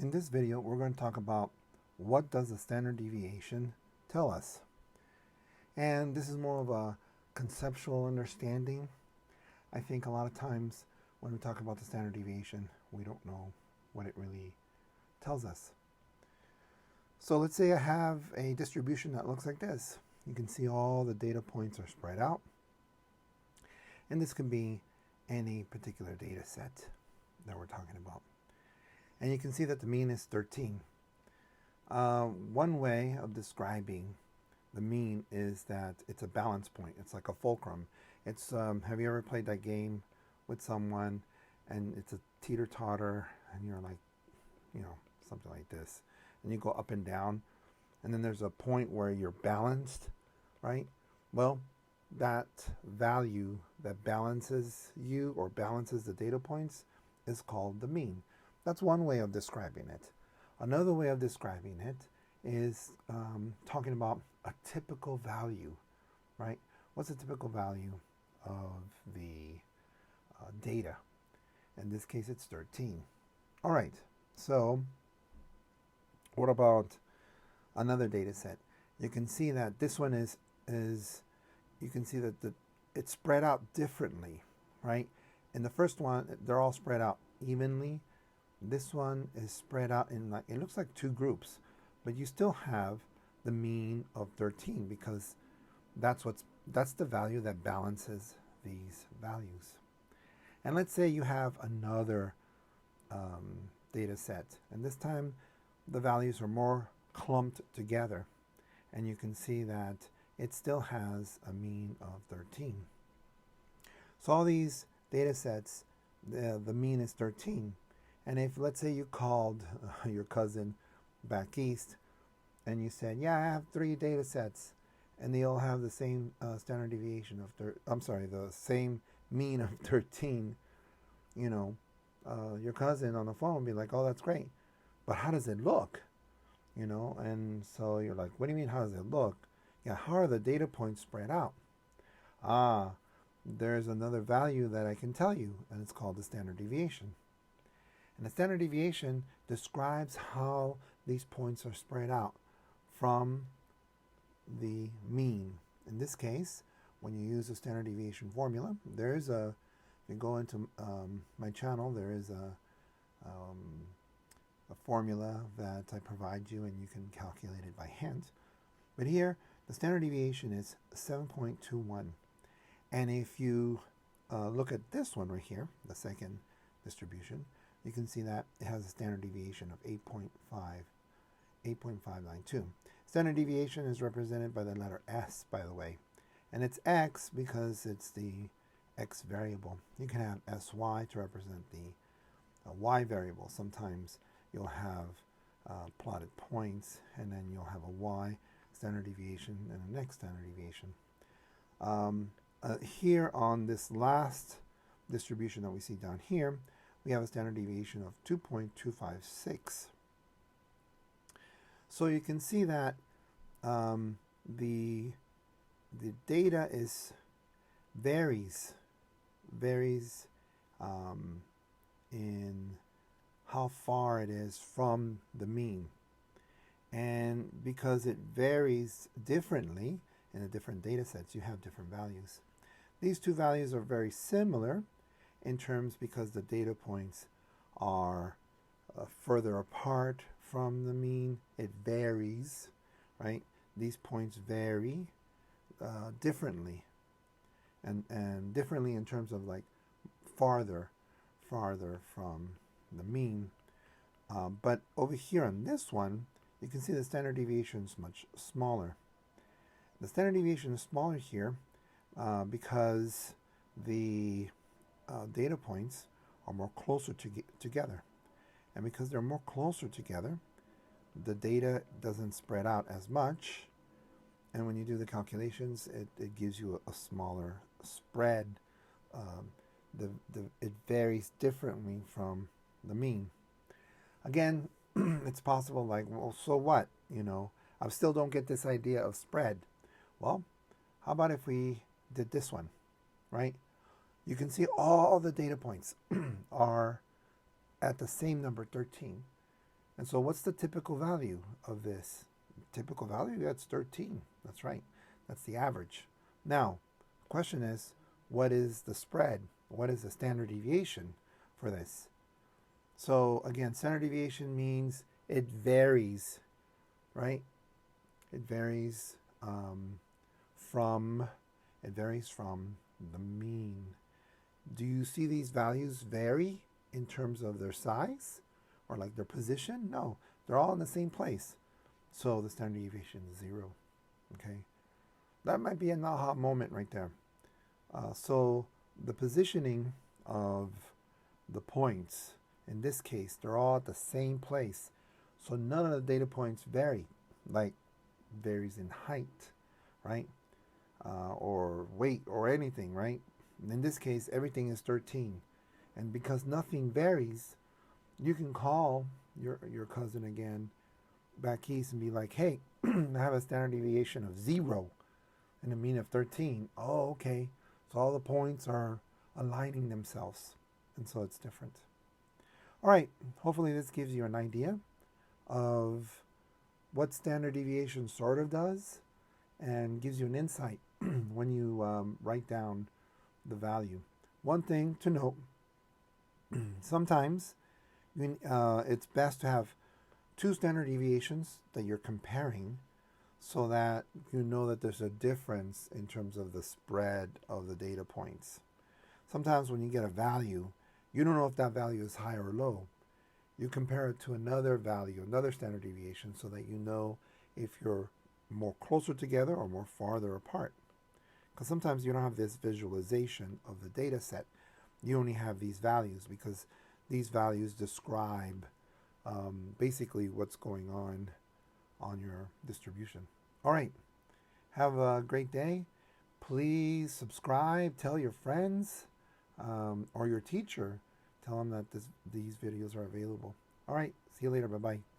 In this video, we're going to talk about what does the standard deviation tell us. And this is more of a conceptual understanding. I think a lot of times when we talk about the standard deviation, we don't know what it really tells us. So let's say I have a distribution that looks like this. You can see all the data points are spread out. And this can be any particular data set that we're talking about. And you can see that the mean is 13. One way of describing the mean is that it's a balance point. It's like a fulcrum. It's have you ever played that game with someone and it's a teeter-totter and you're like, something like this, and you go up and down, and then there's a point where you're balanced, right? Well, that value that balances you or balances the data points is called the mean. That's one way of describing it. Another way of describing it is talking about a typical value, right? What's a typical value of the data? In this case, it's 13. All right, so what about another data set? You can see that this one is you can see that it's spread out differently, right? In the first one, they're all spread out evenly. This one is spread out in it looks like two groups, but you still have the mean of 13 because that's the value that balances these values. And let's say you have another data set, and this time the values are more clumped together, and you can see that it still has a mean of 13. So all these data sets, the mean is 13. And if, let's say, you called your cousin back east and you said, yeah, I have 3 data sets and they all have the same standard deviation of, the same mean of 13, your cousin on the phone would be like, oh, that's great. But how does it look? And so you're like, what do you mean, how does it look? Yeah, how are the data points spread out? There's another value that I can tell you, and it's called the standard deviation. And the standard deviation describes how these points are spread out from the mean. In this case, when you use the standard deviation formula, if you go into my channel, there is a formula that I provide you, and you can calculate it by hand. But here, the standard deviation is 7.21. And if you look at this one right here, the second distribution, you can see that it has a standard deviation of 8.592. Standard deviation is represented by the letter S, by the way. And it's X because it's the X variable. You can have SY to represent the Y variable. Sometimes you'll have plotted points, and then you'll have a Y standard deviation and a next standard deviation. Here on this last distribution that we see down here, we have a standard deviation of 2.256. So you can see that the data varies in how far it is from the mean. And because it varies differently in the different data sets, you have different values. These two values are very similar in terms because the data points are further apart from the mean. It varies, right? These points vary differently, and differently in terms of like farther from the mean. But over here on this one, you can see the standard deviation is much smaller. The standard deviation is smaller here because the data points are more closer together. And because they're more closer together, the data doesn't spread out as much. And when you do the calculations, it gives you a smaller spread. It varies differently from the mean. Again, it's possible like, well, so what? I still don't get this idea of spread. Well, how about if we did this one, right? You can see all the data points are at the same number, 13. And so what's the typical value of this? Typical value, that's 13. That's right. That's the average. Now, the question is, what is the spread? What is the standard deviation for this? So again, standard deviation means it varies, right? It varies from the mean. Do you see these values vary in terms of their size or like their position? No, they're all in the same place. So the standard deviation is 0. Okay, that might be an aha moment right there. So the positioning of the points, in this case, they're all at the same place. So none of the data points vary, like varies in height, right? Or weight or anything, right? And in this case, everything is 13. And because nothing varies, you can call your cousin again back east and be like, hey, I have a standard deviation of 0 and a mean of 13. Oh, okay. So all the points are aligning themselves. And so it's different. All right. Hopefully this gives you an idea of what standard deviation sort of does and gives you an insight when you write down the value. One thing to note, sometimes it's best to have 2 standard deviations that you're comparing so that you know that there's a difference in terms of the spread of the data points. Sometimes when you get a value, you don't know if that value is high or low. You compare it to another value, another standard deviation, so that you know if you're more closer together or more farther apart. Because sometimes you don't have this visualization of the data set. You only have these values because these values describe basically what's going on your distribution. All right. Have a great day. Please subscribe. Tell your friends or your teacher. Tell them that these videos are available. All right. See you later. Bye-bye.